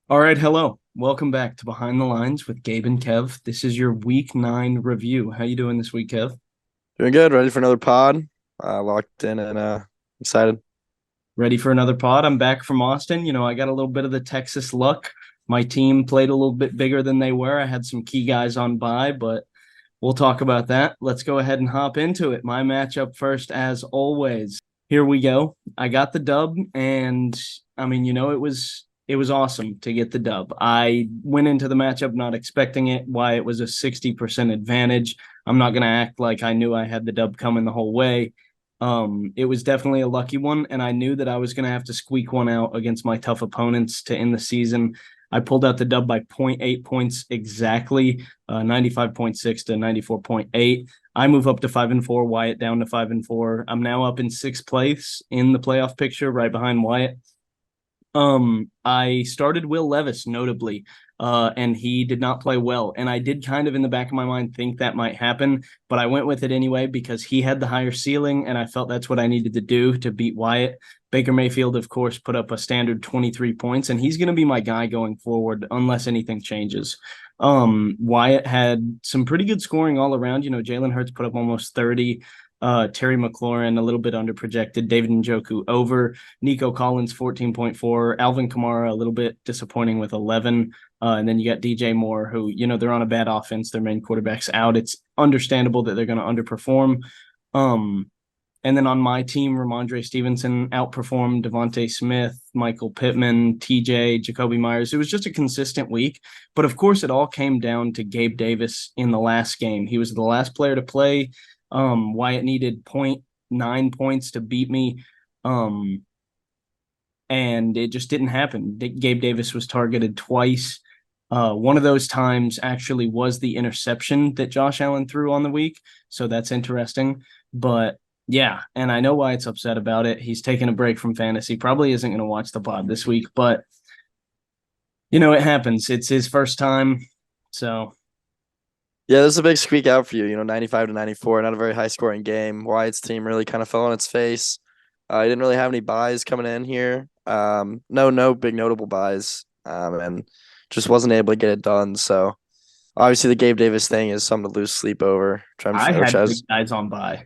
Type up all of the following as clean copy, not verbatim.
All right, hello. Welcome back to Behind the Lines with Gabe and Kev. This is your week 9 review. How you doing this week, Kev? Doing good. Ready for another pod. Locked in and excited. Ready for another pod? I'm back from Austin. I got a little bit of the Texas luck. My team played a little bit bigger than they were. I had some key guys on bye, but we'll talk about that. Let's go ahead and hop into it. My matchup first, as always. Here we go. I got the dub, and it was awesome to get the dub. I went into the matchup not expecting it. Why it was a 60% advantage. I'm not gonna act like I knew I had the dub coming the whole way. It was definitely a lucky one, and I knew that I was gonna have to squeak one out against my tough opponents to end the season. I pulled out the dub by zero point 0.8 points exactly, 95.6 to 94.8. I move up to 5-4. Wyatt down to 5-4. I'm now up in sixth place in the playoff picture, right behind Wyatt. I started Will Levis notably, and he did not play well. And I did kind of in the back of my mind think that might happen, but I went with it anyway because he had the higher ceiling, and I felt that's what I needed to do to beat Wyatt. Baker Mayfield, of course, put up a standard 23 points, and he's going to be my guy going forward unless anything changes. Wyatt had some pretty good scoring all around. Jalen Hurts put up almost 30. Terry McLaurin a little bit under projected. David Njoku over. Nico Collins 14.4. Alvin Kamara a little bit disappointing with 11. And then you got DJ Moore, who they're on a bad offense. Their main quarterback's out. It's understandable that they're going to underperform. Um, and then on my team, Ramondre Stevenson outperformed Devontae Smith, Michael Pittman, TJ, Jacoby Myers. It was just a consistent week. But of course, it all came down to Gabe Davis in the last game. He was the last player to play. Wyatt needed zero point 0.9 points to beat me. And it just didn't happen. Gabe Davis was targeted twice. One of those times actually was the interception that Josh Allen threw on the week. So that's interesting. But yeah, and I know Wyatt's upset about it. He's taking a break from fantasy. Probably isn't going to watch the pod this week, but it happens. It's his first time. So Yeah, this is a big squeak out for you. 95 to 94, not a very high scoring game. Wyatt's team really kind of fell on its face. He didn't really have any buys coming in here. No big notable buys. And just wasn't able to get it done. So obviously the Gabe Davis thing is something to lose sleep over. I Which had I big was, guys on by.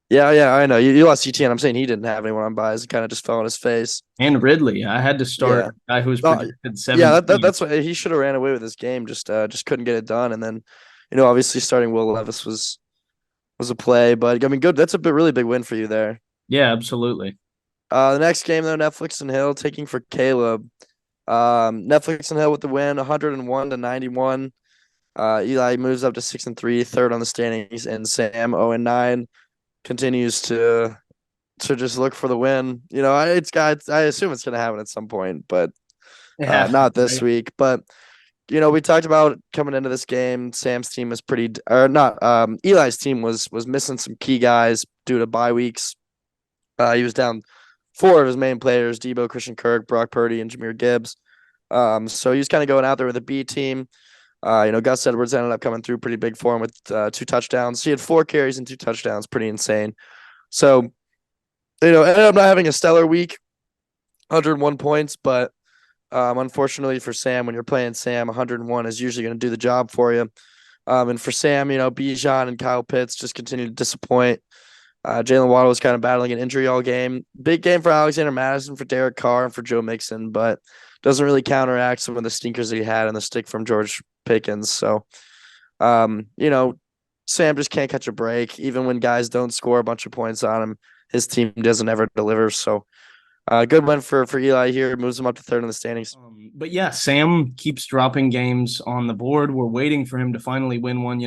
yeah, I know. You lost CTN. I'm saying he didn't have anyone on buys. It kind of just fell on his face. And Ridley. I had to start Yeah. a guy who was Oh, projected yeah, 17. that's why he should have ran away with this game. Just couldn't get it done. And then, obviously starting Will Levis was a play, but I mean, good. That's a really big win for you there. Yeah, absolutely. The next game though, Netflix and Hill taking for Caleb. Netflix and Hill with the win, 101 to 91. Eli moves up to 6-3, third on the standings, and Sam 0-9 continues to just look for the win. It's got. I assume it's gonna happen at some point, but It has to, not this right? week. But we talked about coming into this game. Sam's team was pretty, or not. Eli's team was missing some key guys due to bye weeks. He was down four of his main players: Debo, Christian Kirk, Brock Purdy, and Jameer Gibbs. So he was kind of going out there with a B team. Gus Edwards ended up coming through pretty big for him with 2 touchdowns. He had 4 carries and 2 touchdowns, pretty insane. So ended up not having a stellar week, 101 points, but unfortunately for Sam, when you're playing Sam, 101 is usually going to do the job for you. And for Sam, Bijan and Kyle Pitts just continue to disappoint. Jalen Waddle was kind of battling an injury all game. Big game for Alexander Madison, for Derek Carr, and for Joe Mixon, but doesn't really counteract some of the stinkers that he had and the stick from George Pickens. So, um, you know, Sam just can't catch a break. Even when guys don't score a bunch of points on him, his team doesn't ever deliver. So, good win for Eli here. Moves him up to third in the standings. But yeah, Sam keeps dropping games on the board. We're waiting for him to finally win one.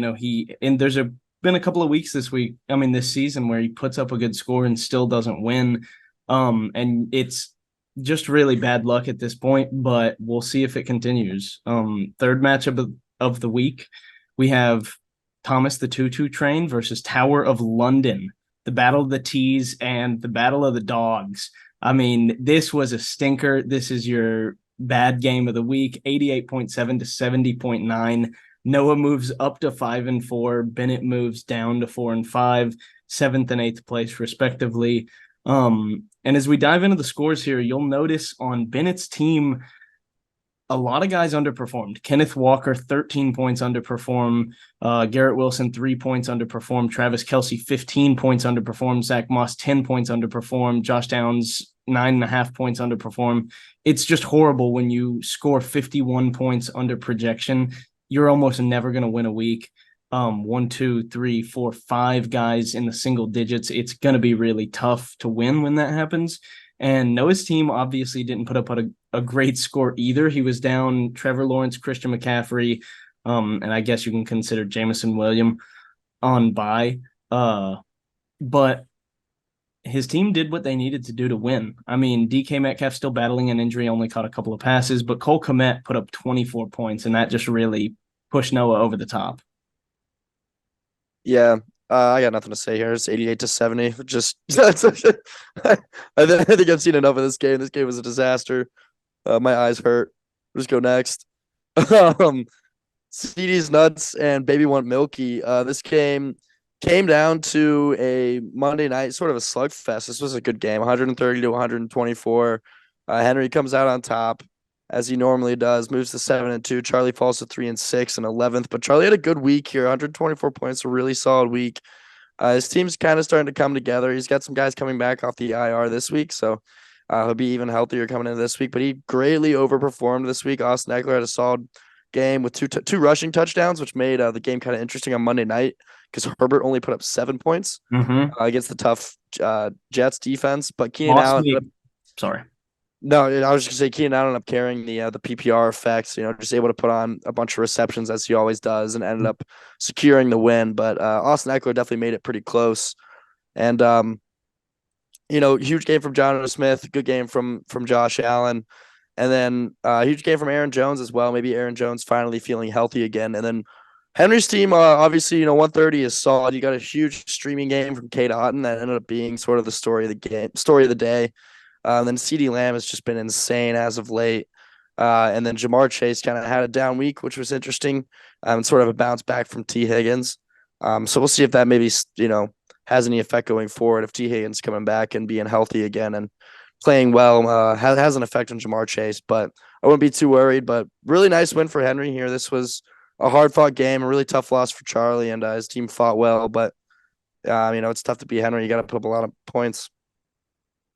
There's been a couple of weeks this week. I mean, this season where he puts up a good score and still doesn't win. And it's just really bad luck at this point. But we'll see if it continues. Third matchup of the week, we have Thomas the Tutu Train versus Tower of London, the Battle of the T's and the Battle of the Dogs. I mean, this was a stinker. This is your bad game of the week, 88.7 to 70.9. Noah moves up to 5-4. Bennett moves down to 4-5, seventh and eighth place, respectively. And as we dive into the scores here, you'll notice on Bennett's team, a lot of guys underperformed. Kenneth Walker, 13 points underperformed. Garrett Wilson, 3 points underperformed. Travis Kelce, 15 points underperformed. Zach Moss, 10 points underperformed. Josh Downs, 9.5 points underperformed. It's just horrible when you score 51 points under projection. You're almost never going to win a week. 1, 2, 3, 4, 5 guys in the single digits. It's going to be really tough to win when that happens. And Noah's team obviously didn't put up a great score either. He was down Trevor Lawrence, Christian McCaffrey, and I guess you can consider Jameson Williams on bye. But his team did what they needed to do to win. I mean, DK Metcalf still battling an injury, only caught a couple of passes, but Cole Kmet put up 24 points, and that just really pushed Noah over the top. Yeah, I got nothing to say here. It's 88-70. Just I think I've seen enough of this game. This game was a disaster. My eyes hurt. We'll just go next. CD's nuts and baby want milky. This game came down to a Monday night, sort of a slugfest. This was a good game, 130-124. Henry comes out on top as he normally does, moves to 7-2. Charlie falls to 3-6 and 11th, but Charlie had a good week here. 124 points, a really solid week. His team's kind of starting to come together. He's got some guys coming back off the IR this week, so he'll be even healthier coming into this week. But he greatly overperformed this week. Austin Ekeler had a solid game with two rushing touchdowns, which made the game kind of interesting on Monday night because Herbert only put up 7 points against the tough Jets defense. But Keenan Allen, sorry. No, I was just gonna say Keenan Allen ended up carrying the PPR effects, just able to put on a bunch of receptions as he always does and ended up securing the win. But Austin Ekeler definitely made it pretty close. And huge game from Jonnu Smith, good game from Josh Allen, and then huge game from Aaron Jones as well. Maybe Aaron Jones finally feeling healthy again. And then Henry's team, obviously, 130 is solid. You got a huge streaming game from Kate Otten that ended up being sort of the story of the day. Then CeeDee Lamb has just been insane as of late. And then Jamar Chase kind of had a down week, which was interesting, and sort of a bounce back from T. Higgins. So we'll see if that maybe, has any effect going forward. If T. Higgins coming back and being healthy again and playing well, has an effect on Jamar Chase. But I wouldn't be too worried. But really nice win for Henry here. This was a hard-fought game, a really tough loss for Charlie, and his team fought well. But, it's tough to beat Henry. You got to put up a lot of points.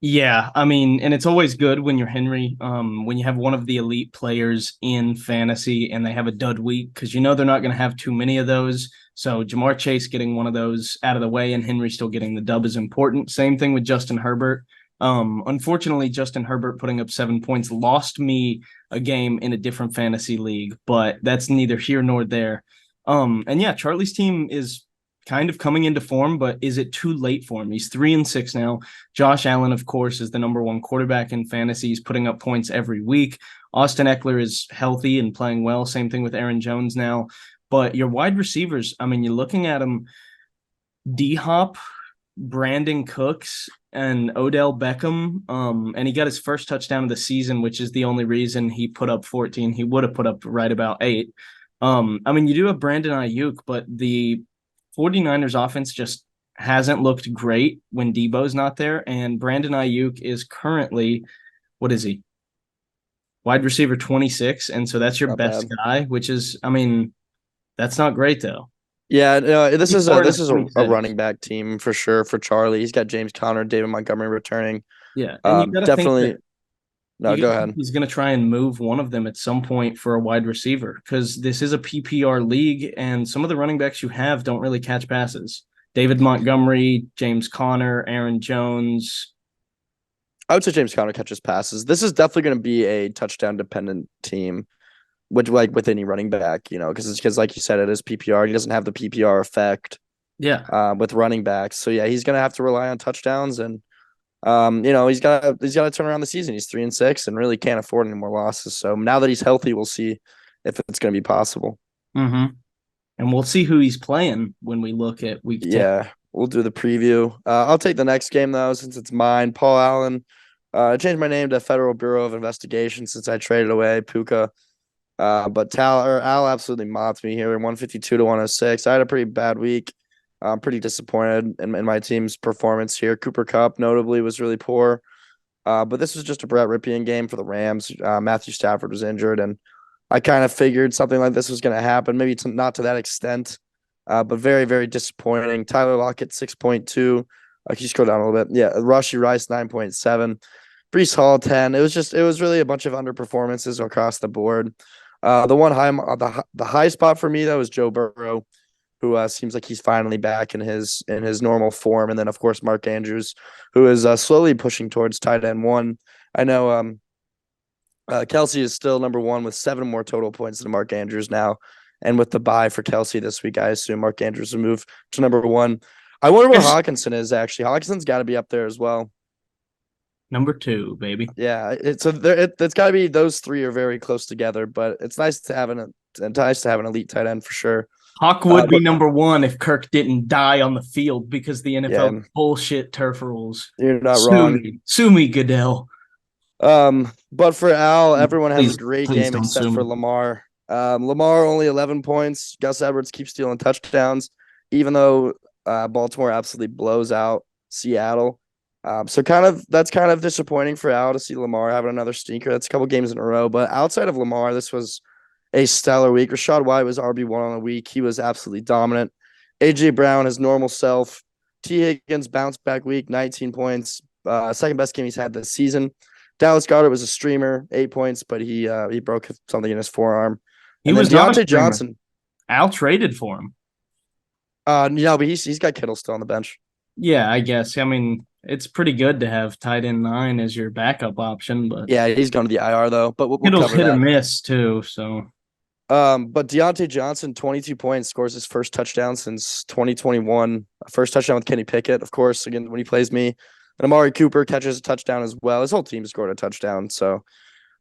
Yeah, I mean, and it's always good when you're Henry, when you have one of the elite players in fantasy and they have a dud week because they're not going to have too many of those. So Jamar Chase getting one of those out of the way and Henry still getting the dub is important. Same thing with Justin Herbert. Unfortunately, Justin Herbert putting up 7 points lost me a game in a different fantasy league, but that's neither here nor there. And yeah, Charlie's team is kind of coming into form, but is it too late for him? He's 3-6 now. Josh Allen, of course, is the number one quarterback in fantasy. He's putting up points every week. Austin Ekeler is healthy and playing well. Same thing with Aaron Jones now. But your wide receivers, I mean, you're looking at them, D-Hop, Brandon Cooks, and Odell Beckham. And he got his first touchdown of the season, which is the only reason he put up 14. He would have put up right about 8. I mean, you do have Brandon Ayuk, but the 49ers offense just hasn't looked great when Debo's not there. And Brandon Ayuk is currently, what is he? Wide receiver 26. And so that's your Not best bad. guy, which is, I mean, that's not great though. Yeah, this He's is part of a 26. running back team for sure for Charlie. He's got James Conner, David Montgomery returning. Yeah. And you got to think Definitely. that No, go ahead. he's going to try and move one of them at some point for a wide receiver because this is a PPR league and some of the running backs you have don't really catch passes. David Montgomery, James Conner, Aaron Jones. I would say James Conner catches passes. This is definitely going to be a touchdown dependent team, which like with any running back, because like you said, it is PPR. He doesn't have the PPR effect. Yeah. With running backs, so yeah, he's going to have to rely on touchdowns and. He's got to turn around the season. He's 3-6 and really can't afford any more losses. So now that he's healthy, we'll see if it's going to be possible. Mm-hmm. And we'll see who he's playing when we look at week 10. Yeah, we'll do the preview. I'll take the next game though, since it's mine. Paul Allen. I changed my name to Federal Bureau of Investigation since I traded away Puka. But Al absolutely mopped me here, 152-106. I had a pretty bad week. I'm pretty disappointed in my team's performance here. Cooper Kupp, notably, was really poor. But this was just a Brett Ripien game for the Rams. Matthew Stafford was injured, and I kind of figured something like this was going to happen. Maybe not to that extent, but very, very disappointing. Tyler Lockett, 6.2. Can you scroll down a little bit? Yeah, Rashee Rice, 9.7. Brees Hall, 10. It was really a bunch of underperformances across the board. The high spot for me though is Joe Burrow, who seems like he's finally back in his normal form, and then of course Mark Andrews, who is slowly pushing towards tight end one. I know Kelsey is still number one with 7 more total points than Mark Andrews now, and with the bye for Kelsey this week, I assume Mark Andrews will move to number one. I wonder where Hawkinson is actually. Hawkinson's got to be up there as well. Number 2, baby. Yeah, it's got to be those 3 are very close together, but it's nice to have an elite tight end for sure. Hawk would be number 1 if Kirk didn't die on the field because the NFL bullshit turf rules. You're not wrong. Sue me, Goodell. But for Al, everyone has a great game except for me. Lamar. Lamar only 11 points. Gus Edwards keeps stealing touchdowns, even though Baltimore absolutely blows out Seattle. So that's kind of disappointing for Al to see Lamar having another stinker. That's a couple games in a row. But outside of Lamar, this was a stellar week. Rachaad White was RB1 on the week. He was absolutely dominant. AJ Brown, his normal self. T. Higgins, bounce back week, 19 points. Second best game he's had this season. Dallas Goedert was a streamer, 8 points, but he broke something in his forearm. He was Deontay Johnson. Al traded for him. No, but he's got Kittle still on the bench. Yeah, I guess. I mean, it's pretty good to have tight end 9 as your backup option, but yeah, he's going to the IR though. But we'll Kittle's cover hit that. or miss too. So, but Deontay Johnson, 22 points, scores his first touchdown since 2021. First touchdown with Kenny Pickett, of course. Again, when he plays me, and Amari Cooper catches a touchdown as well. His whole team scored a touchdown. So,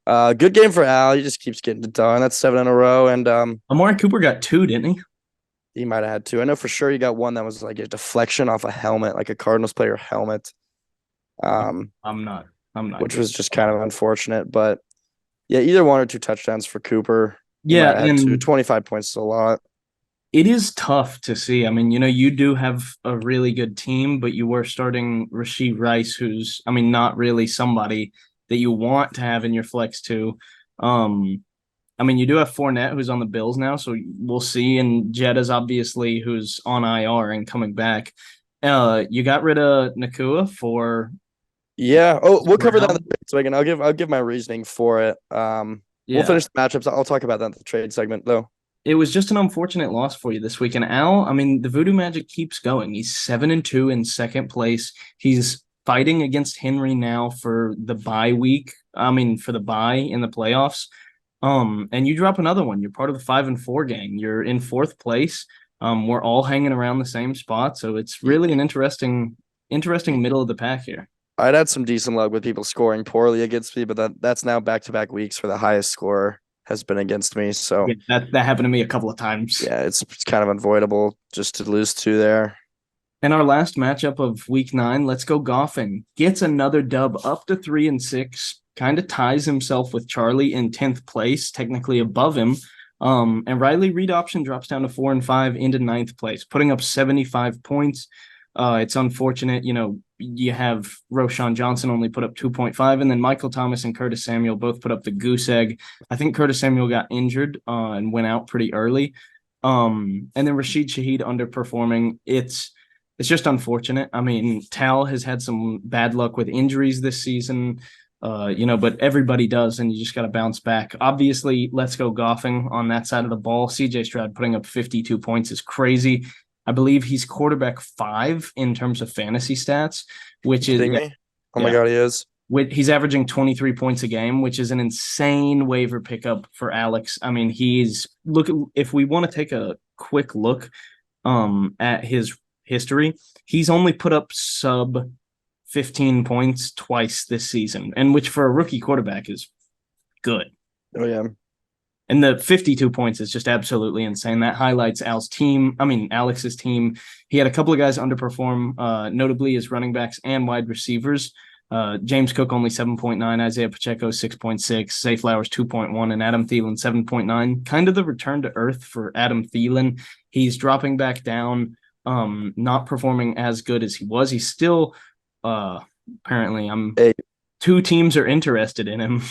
good game for Al. He just keeps getting it done. That's 7 in a row. And Amari Cooper got 2, didn't he? He might have had 2. I know for sure he got one that was like a deflection off a helmet, like a Cardinals player helmet. I'm not. Which was just kind of unfortunate, but yeah, either 1 or 2 touchdowns for Cooper. Yeah, and 25 points is a lot. It is tough to see. I mean, you do have a really good team, but you were starting Rashee Rice, who's, I mean, not really somebody that you want to have in your flex too. I mean, you do have Fournette, who's on the Bills now, so we'll see. And Jetta's obviously who's on IR and coming back. You got rid of Nakua for. Yeah. Oh, we'll cover that in the trade segment. I'll give my reasoning for it. We'll finish the matchups. I'll talk about that in the trade segment though. It was just an unfortunate loss for you this week. And Al, I mean, the Voodoo Magic keeps going. He's 7-2 in second place. He's fighting against Henry now for the bye week. I mean, for the bye in the playoffs. And you drop another one. You're part of the 5-4 gang. You're in 4th place. We're all hanging around the same spot. So it's really an interesting middle of the pack here. I'd had some decent luck with people scoring poorly against me, but that's now back-to-back weeks where the highest scorer has been against me. So yeah, that happened to me a couple of times. Yeah, it's kind of unavoidable just to lose 2 there. And our last matchup of week 9, let's go golfing. Gets another dub up to 3-6. Kind of ties himself with Charlie in 10th place, technically above him. And Riley Reed option drops down to 4-5 into 9th place, putting up 75 points. It's unfortunate, you have Roshan Johnson only put up 2.5, and then Michael Thomas and Curtis Samuel both put up the goose egg. I think Curtis Samuel got injured and went out pretty early. And then Rashid Shaheed underperforming. It's just unfortunate. I mean, Tal has had some bad luck with injuries this season. But everybody does, and you just got to bounce back. Obviously, let's go golfing on that side of the ball. CJ Stroud putting up 52 points is crazy. I believe he's quarterback 5 in terms of fantasy stats, which is oh my God, he is. He's averaging 23 points a game, which is an insane waiver pickup for Alex. I mean, if we want to take a quick look at his history, he's only put up sub 15 points twice this season, and which for a rookie quarterback is good. Oh, yeah. And the 52 points is just absolutely insane. That highlights Alex's team. He had a couple of guys underperform, notably his running backs and wide receivers. James Cook only 7.9, Isaiah Pacheco 6.6, Zay Flowers 2.1, and Adam Thielen 7.9. Kind of the return to earth for Adam Thielen. He's dropping back down, not performing as good as he was. He's still apparently I'm two teams are interested in him.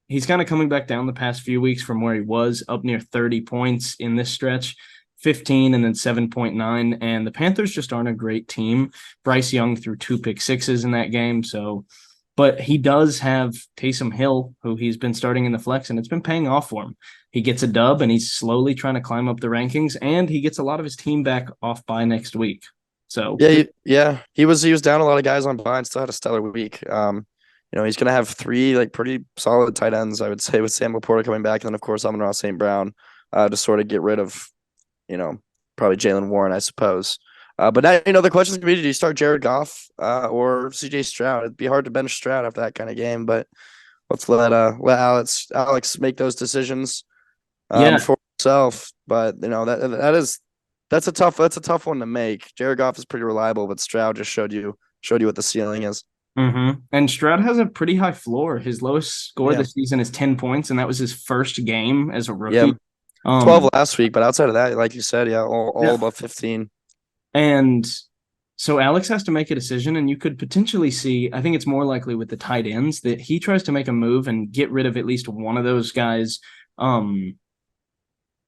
He's kind of coming back down the past few weeks from where he was, up near 30 points in this stretch, 15 and then 7.9. And the Panthers just aren't a great team. Bryce Young threw 2 pick-sixes in that game. So, but he does have Taysom Hill, who he's been starting in the flex, and it's been paying off for him. He gets a dub, and he's slowly trying to climb up the rankings, and he gets a lot of his team back off by next week. So yeah, he was down a lot of guys on bye and still had a stellar week. He's gonna have three like pretty solid tight ends, I would say, with Sam Laporta coming back, and then of course Amon-Ra St. Brown, to sort of get rid of, probably Jalen Warren, I suppose. But now, the question is gonna be, do you start Jared Goff or CJ Stroud? It'd be hard to bench Stroud after that kind of game, but let's let Alex make those decisions for himself. But that's a tough one to make. Jared Goff is pretty reliable, but Stroud just showed you what the ceiling is. Mm-hmm. And Stroud has a pretty high floor. His lowest score this season is 10 points, and that was his first game as a rookie. Yeah. 12 last week, but outside of that, like you said, all above 15. And so Alex has to make a decision, and you could potentially see, I think it's more likely with the tight ends, that he tries to make a move and get rid of at least one of those guys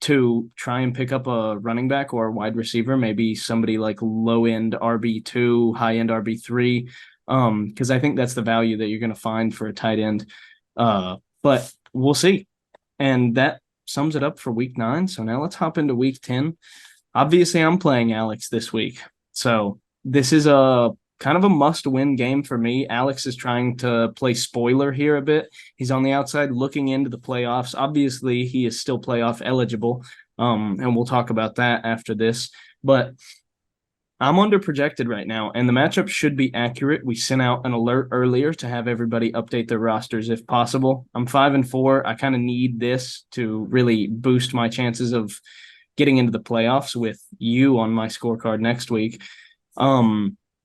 to try and pick up a running back or a wide receiver, maybe somebody like low-end RB2, high-end RB3, because I think that's the value that you're going to find for a tight end. But we'll see. And that sums it up for week 9. So now let's hop into week 10. Obviously, I'm playing Alex this week. So this is a kind of a must-win game for me. Alex is trying to play spoiler here a bit. He's on the outside looking into the playoffs. Obviously, he is still playoff eligible, and we'll talk about that after this. But I'm under-projected right now, and the matchup should be accurate. We sent out an alert earlier to have everybody update their rosters if possible. I'm 5-4. I kind of need this to really boost my chances of getting into the playoffs with you on my scorecard next week.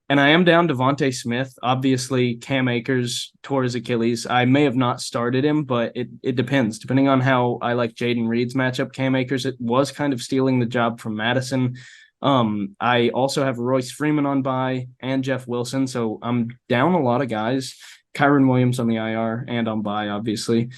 And I am down Devontae Smith. Obviously, Cam Akers tore his Achilles. I may have not started him, but it depends. Depending on how I like Jaden Reed's matchup, Cam Akers, it was kind of stealing the job from Madison. I also have Royce Freeman on bye and Jeff Wilson, so I'm down a lot of guys. Kyron Williams on the IR and on bye, obviously.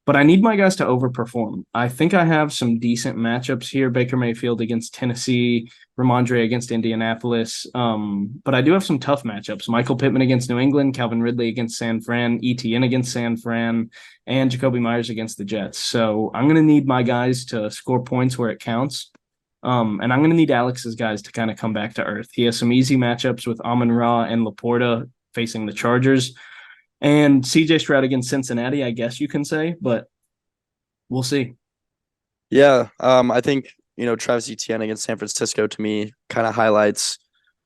But I need my guys to overperform. I think I have some decent matchups here. Baker Mayfield against Tennessee, Ramondre against Indianapolis. But I do have some tough matchups. Michael Pittman against New England, Calvin Ridley against San Fran, ETN against San Fran, and Jacoby Myers against the Jets. So I'm going to need my guys to score points where it counts. And I'm going to need Alex's guys to kind of come back to earth. He has some easy matchups with Amon-Ra and Laporta facing the Chargers. And CJ Stroud against Cincinnati, I guess you can say, but we'll see. Yeah, I think, Travis Etienne against San Francisco to me kind of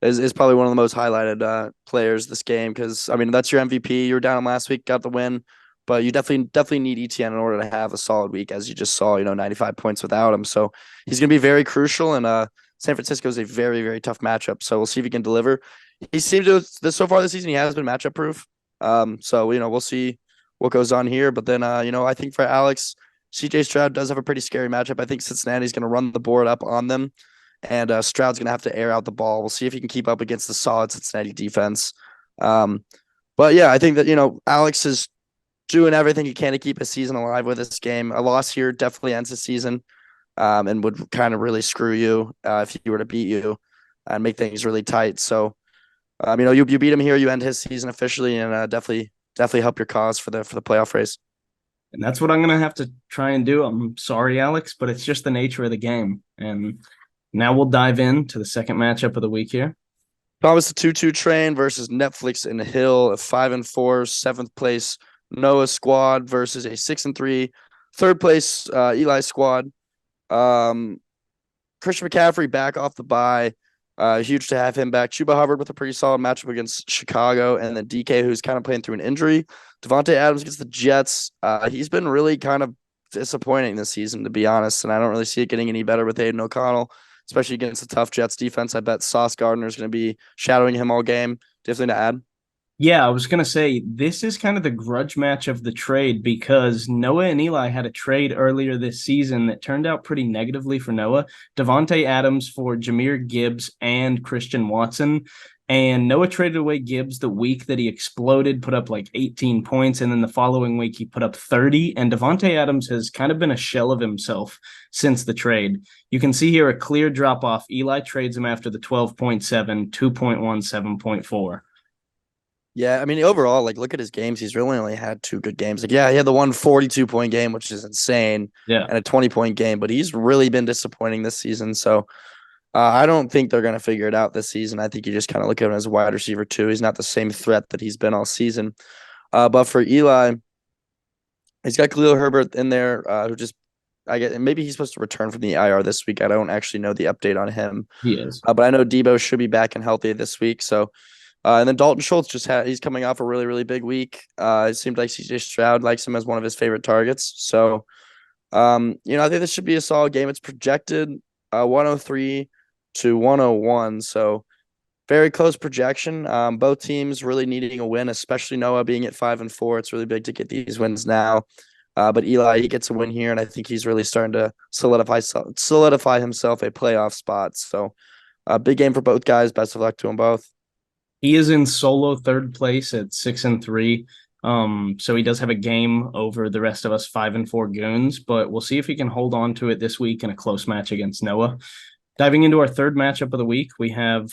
is probably one of the most highlighted players this game because, that's your MVP. You were down last week, got the win, but you definitely need Etienne in order to have a solid week, as you just saw, 95 points without him. So he's going to be very crucial, and San Francisco is a very, very tough matchup. So we'll see if he can deliver. He seems to, so far this season, he has been matchup proof. So, we'll see what goes on here. But then, I think for Alex, CJ Stroud does have a pretty scary matchup. I think Cincinnati's going to run the board up on them, and Stroud's going to have to air out the ball. We'll see if he can keep up against the solid Cincinnati defense. But yeah, I think that, Alex is doing everything he can to keep his season alive with this game. A loss here definitely ends the season, and would kind of really screw you if he were to beat you and make things really tight. So, you beat him here, you end his season officially, and definitely help your cause for the playoff race. And that's what I'm going to have to try and do. I'm sorry, Alex, but it's just the nature of the game. And now we'll dive into the second matchup of the week here. Thomas the 2-2 train versus Netflix and Hill, a 5-4, 7th place Noah squad versus a 6-3, 3rd place Eli squad. Christian McCaffrey back off the bye. Huge to have him back. Chuba Hubbard with a pretty solid matchup against Chicago, and then DK, who's kind of playing through an injury. Devontae Adams against the Jets. He's been really kind of disappointing this season, to be honest, and I don't really see it getting any better with Aiden O'Connell, especially against the tough Jets defense. I bet Sauce Gardner is going to be shadowing him all game. Do you have something to add? Yeah, I was going to say, this is kind of the grudge match of the trade because Noah and Eli had a trade earlier this season that turned out pretty negatively for Noah. Devontae Adams for Jahmyr Gibbs and Christian Watson. And Noah traded away Gibbs the week that he exploded, put up like 18 points. And then the following week, he put up 30. And Devontae Adams has kind of been a shell of himself since the trade. You can see here a clear drop off. Eli trades him after the 12.7, 2.1, 7.4. Yeah, I mean, overall, like, look at his games. He's really only had two good games. Like, yeah, he had the 142-point game, which is insane, Yeah. and a 20-point game, but he's really been disappointing this season. So I don't think they're going to figure it out this season. I think you just kind of look at him as a wide receiver, too. He's not the same threat that he's been all season. But for Eli, he's got Khalil Herbert in there, who just, I get, maybe he's supposed to return from the IR this week. I don't actually know the update on him. He is. But I know Debo should be back and healthy this week. So, and then Dalton Schultz he's coming off a really, really big week. It seemed like CJ Stroud likes him as one of his favorite targets. So, I think this should be a solid game. It's projected 103 to 101. So, very close projection. Both teams really needing a win, especially Noah being at 5-4. It's really big to get these wins now. But Eli, he gets a win here, and I think he's really starting to solidify himself a playoff spot. So, big game for both guys. Best of luck to them both. He is in solo third place at 6-3. So he does have a game over the rest of us 5-4 goons, but we'll see if he can hold on to it this week in a close match against Noah. Diving into our third matchup of the week, we have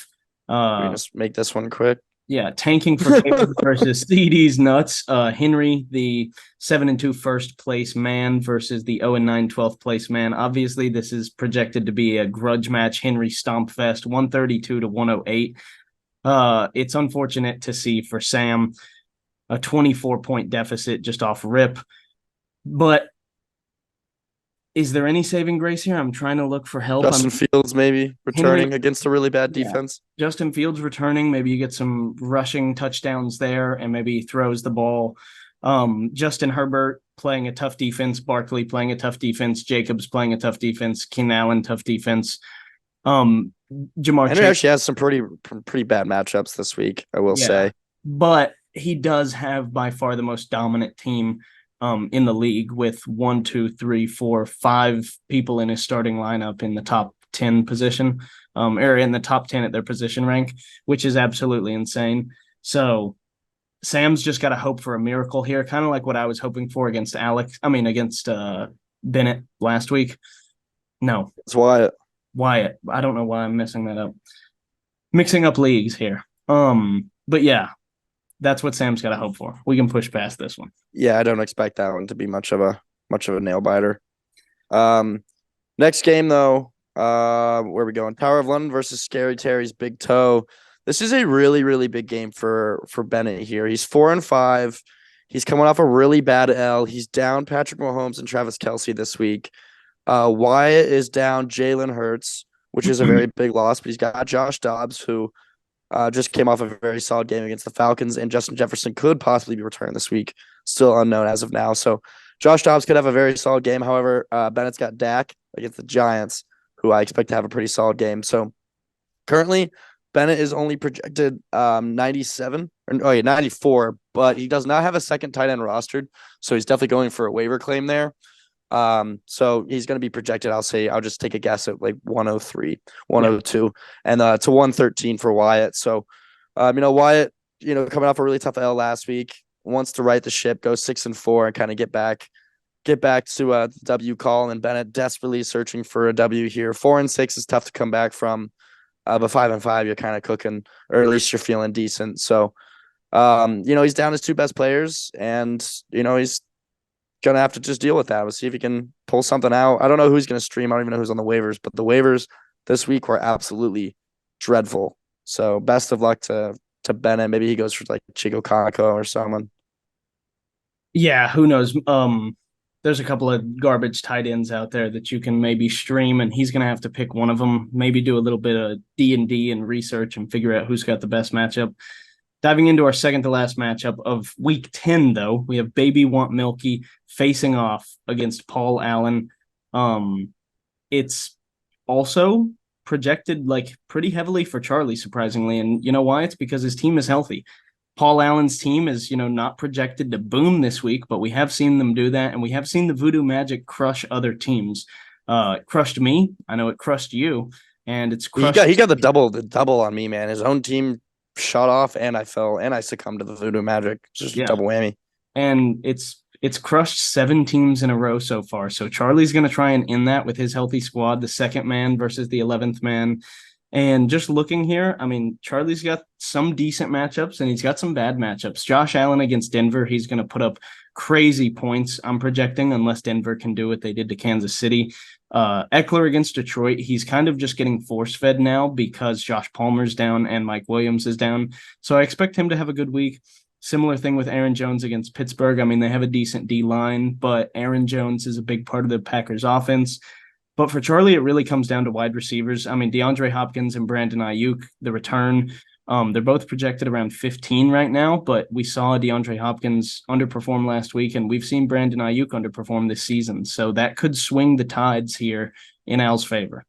just make this one quick. Yeah, tanking for versus CD's nuts. Henry, the 7-2 first place man versus the 0-9 12th place man. Obviously, this is projected to be a grudge match. Henry stomp fest, 132 to 108. It's unfortunate to see for Sam a 24-point deficit just off rip. But is there any saving grace here? I'm trying to look for help. Justin Fields maybe returning against a really bad defense. Yeah. Justin Fields returning. Maybe you get some rushing touchdowns there and maybe he throws the ball. Justin Herbert playing a tough defense. Barkley playing a tough defense. Jacobs playing a tough defense. Keenan Allen, tough defense. Jamar Henry actually has some pretty bad matchups this week, I will say. But he does have by far the most dominant team in the league with 1, 2, 3, 4, 5 people in his starting lineup in the top 10 position, or in the top 10 at their position rank, which is absolutely insane. So Sam's just got to hope for a miracle here, kind of like what I was hoping for against Bennett last week. No, it's Wyatt. I don't know why I'm messing that up. Mixing up leagues here. But yeah, that's what Sam's got to hope for. We can push past this one. Yeah, I don't expect that one to be much of a nail biter. Next game though, where are we going? Tower of London versus Scary Terry's Big Toe. This is a really, really big game for Bennett here. He's 4-5. He's coming off a really bad L. He's down Patrick Mahomes and Travis Kelce this week. Wyatt is down Jalen Hurts, which is a very big loss, but he's got Josh Dobbs, who just came off a very solid game against the Falcons, and Justin Jefferson could possibly be returning this week. Still unknown as of now. So Josh Dobbs could have a very solid game. However, Bennett's got Dak against the Giants, who I expect to have a pretty solid game. So currently, Bennett is only projected 94, but he does not have a second tight end rostered. So he's definitely going for a waiver claim there. So he's going to be projected, I'll just take a guess at like 103, 102, and to 113 for Wyatt. So, Wyatt, coming off a really tough L last week, wants to right the ship, go 6-4 and kind of get back to the W call. And Bennett desperately searching for a W here. 4-6 is tough to come back from, but 5-5, you're kind of cooking, or at least you're feeling decent. So, he's down his two best players, and he's gonna have to just deal with that. We'll see if he can pull something out. I don't know who's gonna stream. I don't even know who's on the waivers, but the waivers this week were absolutely dreadful. So best of luck to Bennett. Maybe he goes for like Chico Kako or someone. Yeah, who knows? There's a couple of garbage tight ends out there that you can maybe stream, and he's gonna have to pick one of them. Maybe do a little bit of D&D and research and figure out who's got the best matchup. Diving into our second to last matchup of week 10, though, we have Baby Want Milky facing off against Paul Allen. It's also projected like pretty heavily for Charlie, surprisingly. And you know why? It's because his team is healthy. Paul Allen's team is, not projected to boom this week, but we have seen them do that. And we have seen the Voodoo Magic crush other teams. It crushed me. I know it crushed you. And it's crushed. He got the double on me, man. His own team shut off and I fell and I succumbed to the voodoo magic. It's just a Yeah. double whammy. And it's crushed 7 teams in a row so far. So Charlie's going to try and end that with his healthy squad, the second man versus the 11th man. And just looking here, I mean, Charlie's got some decent matchups and he's got some bad matchups. Josh Allen against Denver, he's going to put up crazy points, I'm projecting, unless Denver can do what they did to Kansas City. Eckler against Detroit, he's kind of just getting force fed now because Josh Palmer's down and Mike Williams is down. So I expect him to have a good week. Similar thing with Aaron Jones against Pittsburgh. I mean, they have a decent D line, but Aaron Jones is a big part of the Packers offense. But for Charlie, it really comes down to wide receivers. I mean, DeAndre Hopkins and Brandon Ayuk, the return, they're both projected around 15 right now, but we saw DeAndre Hopkins underperform last week, and we've seen Brandon Ayuk underperform this season. So that could swing the tides here in Al's favor.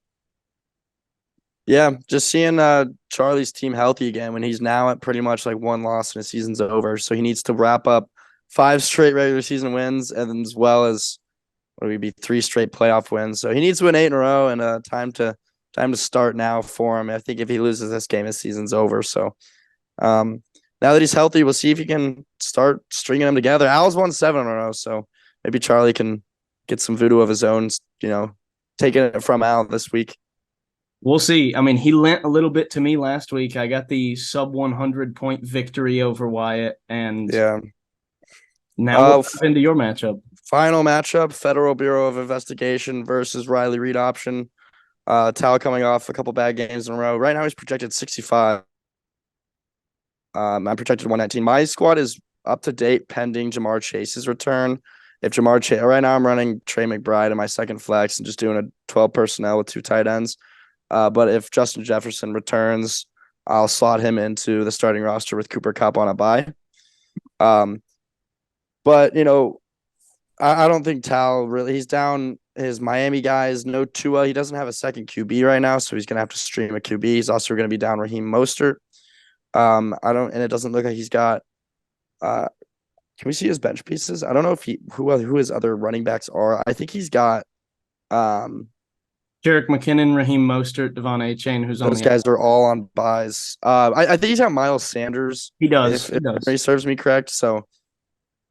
Yeah, just seeing Charlie's team healthy again when he's now at pretty much like one loss and his season's over. So he needs to wrap up 5 straight regular season wins and as well as what would be 3 straight playoff wins. So he needs to win 8 in a row and time to start now for him. I think if he loses this game, his season's over. So now that he's healthy, we'll see if he can start stringing them together. Al's won 7 in a row, so maybe Charlie can get some voodoo of his own, taking it from Al this week. We'll see. I mean, he lent a little bit to me last week. I got the sub 100 point victory over Wyatt, and yeah. Now we'll hop into your matchup. Final matchup: Federal Bureau of Investigation versus Riley Reid option. Tal coming off a couple bad games in a row. Right now he's projected 65. I'm projected 119. My squad is up to date pending Jamar Chase's return. If Jamar Chase, right now I'm running Trey McBride in my second flex and just doing a 12 personnel with 2 tight ends. But if Justin Jefferson returns, I'll slot him into the starting roster with Cooper Kupp on a bye. But I don't think Tal really. He's down his Miami guys. No Tua. He doesn't have a second QB right now, so he's gonna have to stream a QB. He's also gonna be down Raheem Mostert. And it doesn't look like he's got. Can we see his bench pieces? I don't know if who his other running backs are. I think he's got. Jerick McKinnon, Raheem Mostert, Devon Achane, who's on those guys are all on buys. I think he's got Miles Sanders. He does. If he serves me correct. So,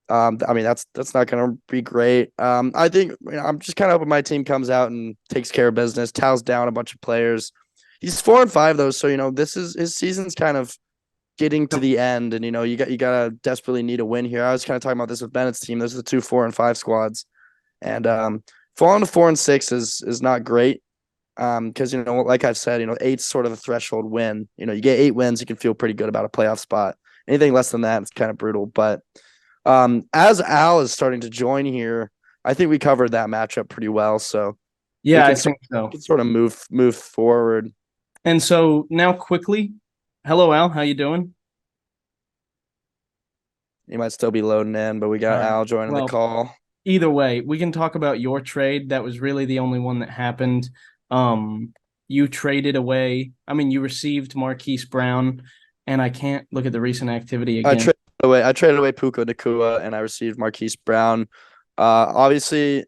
I mean that's not going to be great. I think I'm just kind of hoping my team comes out and takes care of business. Tal's down a bunch of players. He's 4-5 though, so this is his season's kind of getting to the end, and you gotta desperately need a win here. I was kind of talking about this with Bennett's team. Those are the 2 4-5 squads, and falling to 4-6 is not great. Because like I've said, 8's sort of a threshold win. You get 8 wins, you can feel pretty good about a playoff spot. Anything less than that, it's kind of brutal. But as Al is starting to join here, I think we covered that matchup pretty well. So yeah, I think so. We can sort of move forward. And so now quickly, hello Al, how you doing? He might still be loading in, but we got Al joining the call. Either way, we can talk about your trade. That was really the only one that happened. You traded away. I mean, you received Marquise Brown, and I can't look at the recent activity again. I traded away Puka Nacua, and I received Marquise Brown. Obviously,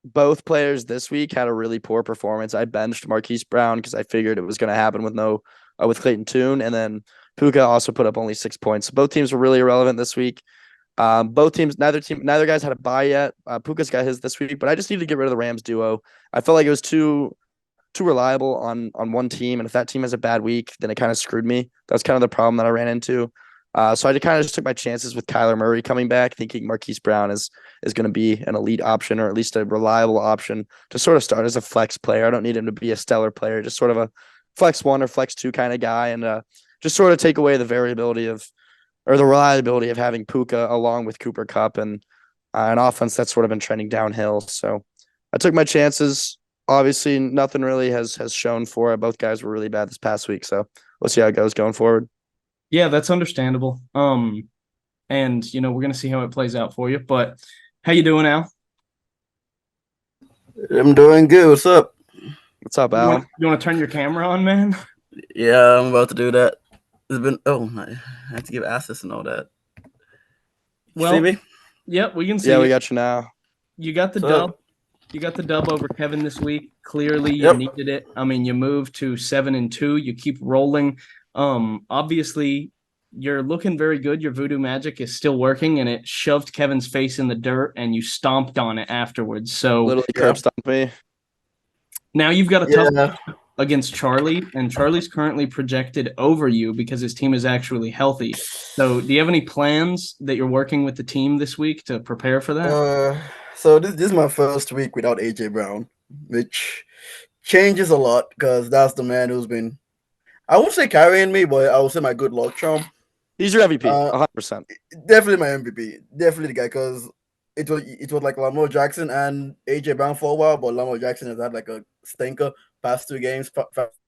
both players this week had a really poor performance. I benched Marquise Brown because I figured it was going to happen with Clayton Tune, and then Puka also put up only 6 points. Both teams were really irrelevant this week. Both teams, neither guy's had a bye yet. Puka's got his this week, but I just need to get rid of the Rams duo. I felt like it was too reliable on one team, and if that team has a bad week, then it kind of screwed me. That's kind of the problem that I ran into. So I kind of just took my chances with Kyler Murray coming back, thinking Marquise Brown is going to be an elite option or at least a reliable option to sort of start as a flex player. I don't need him to be a stellar player, just sort of a flex 1 or flex 2 kind of guy, and just sort of take away the variability or the reliability of having Puka along with Cooper Kupp and an offense that's sort of been trending downhill. So I took my chances. Obviously, nothing really has shown for it. Both guys were really bad this past week, so we'll see how it goes going forward. Yeah, that's understandable. And we're gonna see how it plays out for you. But how you doing, Al? I'm doing good. What's up? What's up, Al? You want to turn your camera on, man? Yeah, I'm about to do that. It's been I have to give access and all that. Well, see me? Yep, we can see. Yeah, you. We got you now. You got the dub. You got the dub over Kevin this week. Clearly, you needed it. I mean, you moved to 7-2. You keep rolling. Obviously, you're looking very good. Your voodoo magic is still working, and it shoved Kevin's face in the dirt, and you stomped on it afterwards. So Literally curb stomped me. now you've got a tough Yeah. against Charlie, and Charlie's currently projected over you because his team is actually healthy. So, do you have any plans that you're working with the team this week to prepare for that? So this is my first week without AJ Brown, which changes a lot because that's the man who's been, I won't say carrying me, but I would say my good luck charm. He's your MVP, Uh, 100%. Definitely my MVP, definitely the guy because it was like Lamar Jackson and AJ Brown for a while, but Lamar Jackson has had like a stinker past 2 games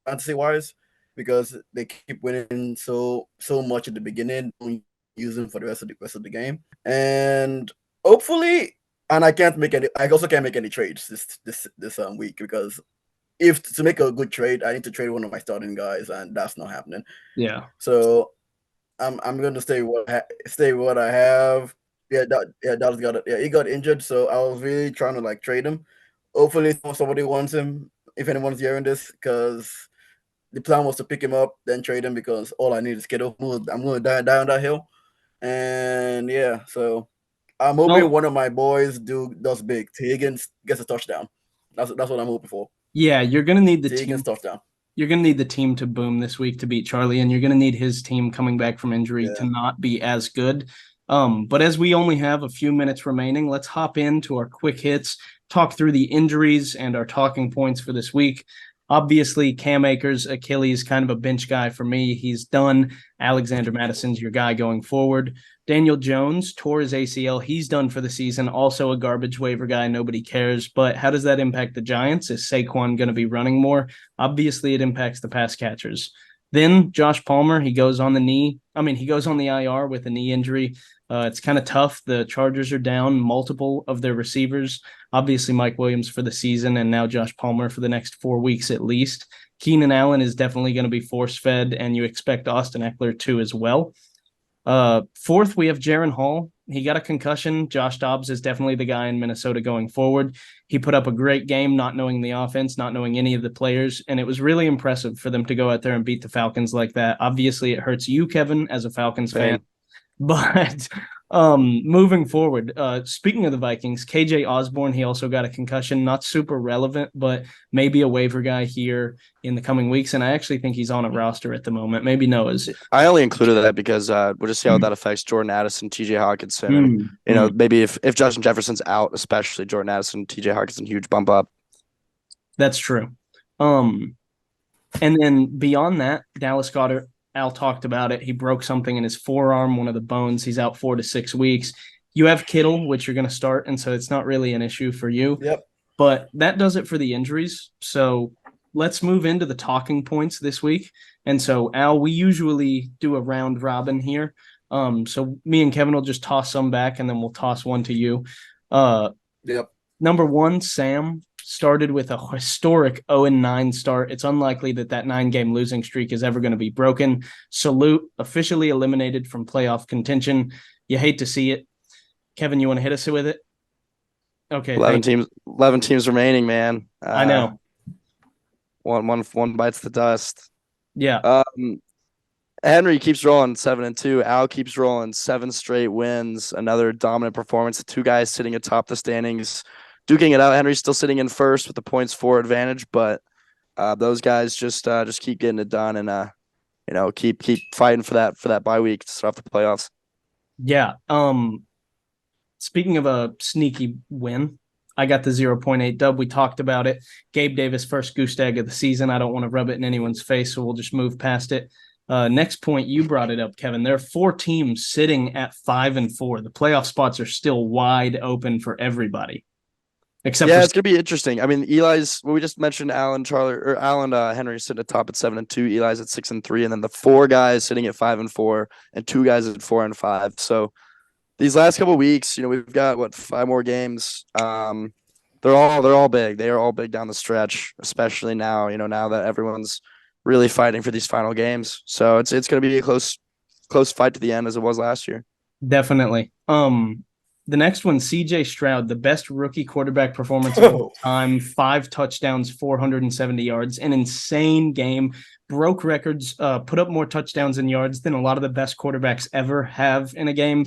fantasy wise because they keep winning so much at the beginning, don't use them for the rest of the game, and hopefully, and I also can't make any trades this week because if to make a good trade, I need to trade one of my starting guys, and that's not happening. Yeah. So I'm gonna stay what I have. Dobbs he got injured, so I was really trying to like trade him. Hopefully, somebody wants him. If anyone's hearing this, because the plan was to pick him up, then trade him because all I need is Kittle. I'm gonna die on that hill, and yeah, so I'm hoping Well, one of my boys does big. T. Higgins gets a touchdown. That's what I'm hoping for. yeah, you're gonna need the T. Higgins team. touchdown. You're gonna need the team to boom this week to beat Charlie, and you're gonna need his team coming back from injury to Yeah. not be as good. But as we only have a few minutes remaining, let's hop into our quick hits, talk through the injuries and our talking points for this week. Obviously, Cam Akers, Achilles, kind of a bench guy for me. He's done. Alexander Madison's your guy going forward. Daniel Jones tore his ACL. He's done for the season. Also a garbage waiver guy. Nobody cares. But how does that impact the Giants? Is Saquon going to be running more? Obviously, it impacts the pass catchers. Then Josh Palmer, he goes on the knee. He goes on the IR with a knee injury. It's kind of tough. The Chargers are down multiple of their receivers. Obviously, Mike Williams for the season, and now Josh Palmer for the next 4 weeks at least. Keenan Allen is definitely going to be force fed, and you expect Austin Eckler too as well. Fourth, we have Jaron Hall. He got a concussion. Josh Dobbs is definitely the guy in Minnesota going forward. He put up a great game, not knowing the offense, not knowing any of the players, and it was really impressive for them to go out there and beat the Falcons like that. Obviously, it hurts you, Kevin, as a Falcons fan. But moving forward, speaking of the Vikings, KJ Osborne, he also got a concussion, not super relevant, but maybe a waiver guy here in the coming weeks. And I actually think he's on a roster at the moment. Maybe Noah's. I only included that because we'll just see how that affects Jordan Addison, TJ Hawkinson. And, maybe if Justin Jefferson's out, especially Jordan Addison, TJ Hawkinson, huge bump up. That's true. And then beyond that, Dallas Goedert, Al talked about it. He broke something in his forearm, one of the bones. He's out 4 to 6 weeks. You have Kittle, which you're going to start, and so it's not really an issue for you. Yep. But that does it for the injuries. So let's move into the talking points this week. And so, Al, we usually do a round robin here. So me and Kevin will just toss some back, and then we'll toss one to you. Yep. Number one, Sam started with a historic 0-9 start. It's unlikely that 9-game losing streak is ever going to be broken. Salute, officially eliminated from playoff contention. You hate to see it. Kevin, you want to hit us with it? Okay. 11 teams remaining, man. I know. One bites the dust. Yeah. Henry keeps rolling 7-2. Al keeps rolling 7 straight wins. Another dominant performance. 2 guys sitting atop the standings, duking it out. Henry's still sitting in first with the points for advantage, but those guys just keep getting it done and keep fighting for that bye week to start off the playoffs. Yeah. Speaking of a sneaky win, I got the 0.8 dub. We talked about it. Gabe Davis, first goose egg of the season. I don't want to rub it in anyone's face, so we'll just move past it. Next point, you brought it up, Kevin. There are 4 teams sitting at 5-4. The playoff spots are still wide open for everybody. It's gonna be interesting. We just mentioned Alan Henry sitting at top at 7-2. Eli's at 6-3, and then the 4 guys sitting at 5-4, and 2 guys at 4-5. So these last couple of weeks, we've got 5 more games. They're all big. They are all big down the stretch, especially now. Now that everyone's really fighting for these final games. So it's gonna be a close fight to the end as it was last year. Definitely. The next one, C.J. Stroud, the best rookie quarterback performance of all time. 5 touchdowns, 470 yards. An insane game. Broke records, put up more touchdowns and yards than a lot of the best quarterbacks ever have in a game.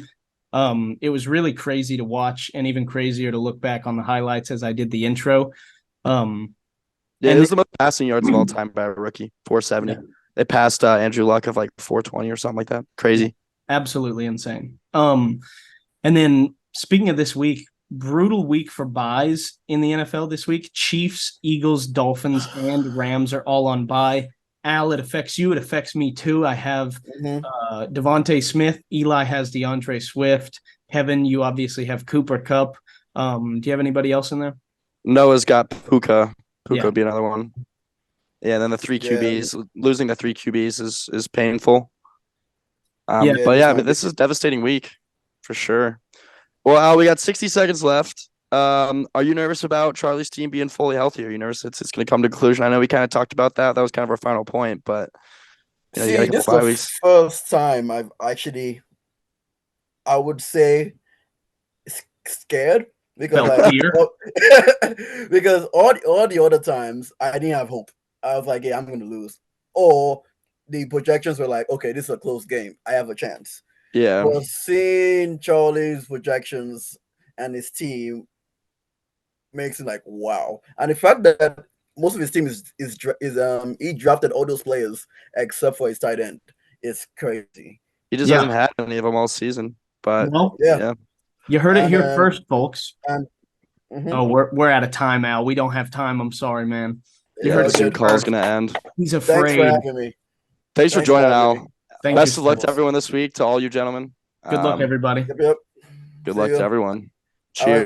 It was really crazy to watch and even crazier to look back on the highlights as I did the intro. Yeah, it was the most passing yards of all time by a rookie, 470. Yeah. They passed Andrew Luck of like 420 or something like that. Crazy. Absolutely insane. And then speaking of this week, brutal week for buys in the NFL this week. Chiefs, Eagles, Dolphins, and Rams are all on bye. Al, it affects you. It affects me too. I have Devontae Smith. Eli has DeAndre Swift. Kevin, you obviously have Cooper Kupp. Do you have anybody else in there? Noah's got Puka. Puka would be another one. Yeah, and then the 3 QBs. Losing the 3 QBs is painful. But this is a devastating week for sure. Well, Al, we got 60 seconds left. Are you nervous about Charlie's team being fully healthy? Are you nervous it's going to come to conclusion? I know we kind of talked about that. That was kind of our final point, but you got this is the first time I've actually, I would say, scared because because all the other times I didn't have hope. I was like, I'm going to lose, or the projections were like, okay, this is a close game. I have a chance. Yeah. But seeing Charlie's projections and his team makes it like wow, and the fact that most of his team is he drafted all those players except for his tight end is crazy. He just hasn't had any of them all season. But you heard it here first, folks. Oh, we're out of time, Al. We don't have time. I'm sorry, man. You heard the call's gonna end. He's afraid. Thanks for having me. Thanks for joining, Al. Best of luck to everyone this week, to all you gentlemen. Good luck, everybody. Yep. Good luck to everyone. Cheers.